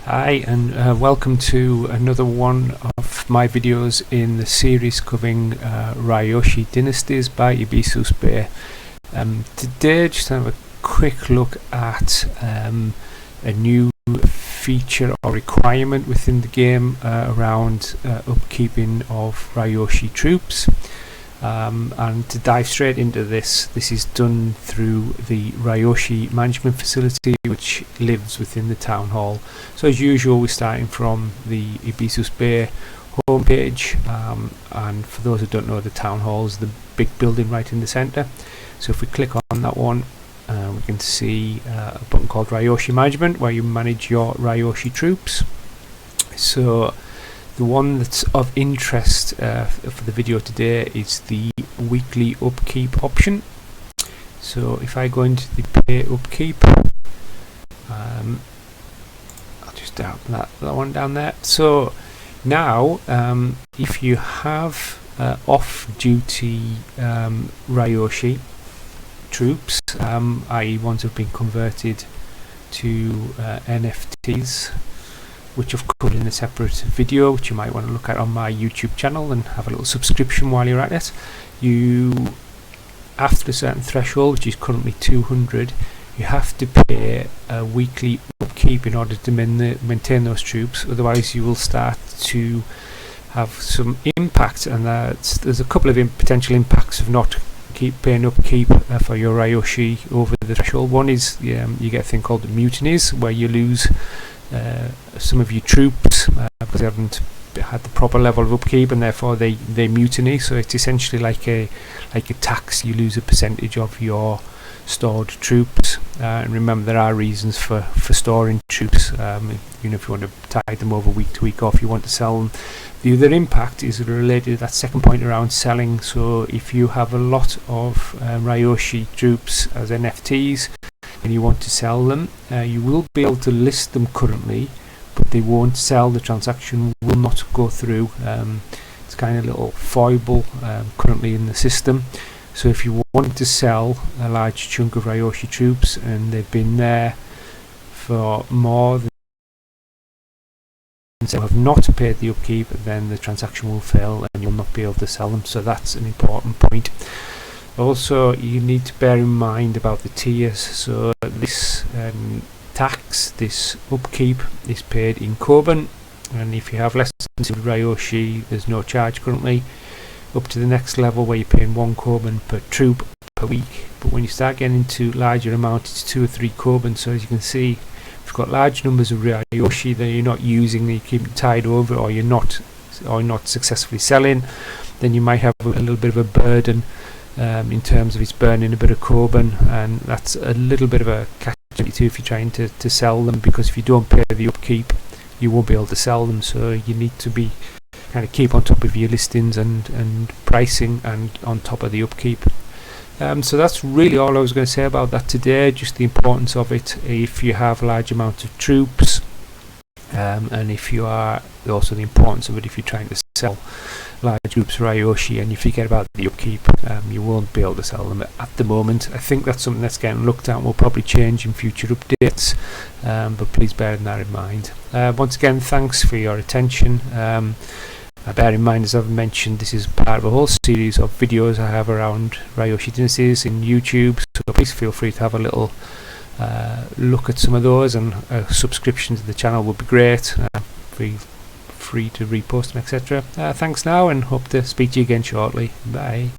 Hi, and welcome to another one of my videos in the series covering Ryoshi Dynasties by Ebisusbay. Today, just have a quick look at a new feature or requirement within the game around upkeeping of Ryoshi Troops. And to dive straight into this is done through the Ryoshi management facility, which lives within the town hall. So as usual, we're starting from the Ebisusbay homepage, and for those who don't know, the town hall is the big building right in the centre. So if we click on that one, we can see a button called Ryoshi Management, where you manage your Ryoshi troops. So the one that's of interest for the video today is the weekly upkeep option. So if I go into the pay upkeep, I'll just open that one down there. So now if you have off-duty Ryoshi troops, i.e. ones who've been converted to NFTs, which I've covered in a separate video, which you might want to look at on my YouTube channel and have a little subscription while you're at it. You, after a certain threshold, which is currently 200, you have to pay a weekly upkeep in order to maintain those troops. Otherwise you will start to have some impact, and there's a couple of potential impacts of not paying upkeep for your Ryoshi over the threshold. One is you get a thing called mutinies, where you lose some of your troops because they haven't had the proper level of upkeep, and therefore they mutiny. So it's essentially like a tax. You lose a percentage of your stored troops, and remember, there are reasons for storing troops, if you want to tide them over week to week, or if you want to sell them. The other impact is related to that second point around selling. So if you have a lot of Ryoshi troops as NFTs and you want to sell them, you will be able to list them currently, but they won't sell. The transaction will not go through. It's kind of a little foible currently in the system. So if you want to sell a large chunk of Ryoshi troops and they've been there for more than have not paid the upkeep, then the transaction will fail and you'll not be able to sell them. So that's an important point. Also, you need to bear in mind about the tiers. So this tax, this upkeep, is paid in Koban, and if you have less than 2 Ryoshi, there's no charge currently, up to the next level where you're paying 1 Koban per troop per week. But when you start getting into larger amounts, it's 2 or 3 Koban. So as you can see, if you've got large numbers of Ryoshi that you're not using, that you keep them tied over, or you're not successfully selling, then you might have a little bit of a burden in terms of it's burning a bit of Koban, and that's a little bit of a catch-22 if you're trying to sell them, because if you don't pay the upkeep, you won't be able to sell them. So you need to be kind of keep on top of your listings and pricing, and on top of the upkeep. So that's really all I was going to say about that today, just the importance of it if you have large amounts of troops, and if you are also the importance of it if you're trying to sell large groups of Ryoshi and you forget about the upkeep, you won't be able to sell them at the moment. I think that's something that's getting looked at and will probably change in future updates, but please bear that in mind. Once again, thanks for your attention. Bear in mind, as I've mentioned, this is part of a whole series of videos I have around Ryoshi Dynasties in YouTube, so please feel free to have a little look at some of those, and a subscription to the channel would be great. Feel free to repost them, etc. Thanks now, and hope to speak to you again shortly. Bye.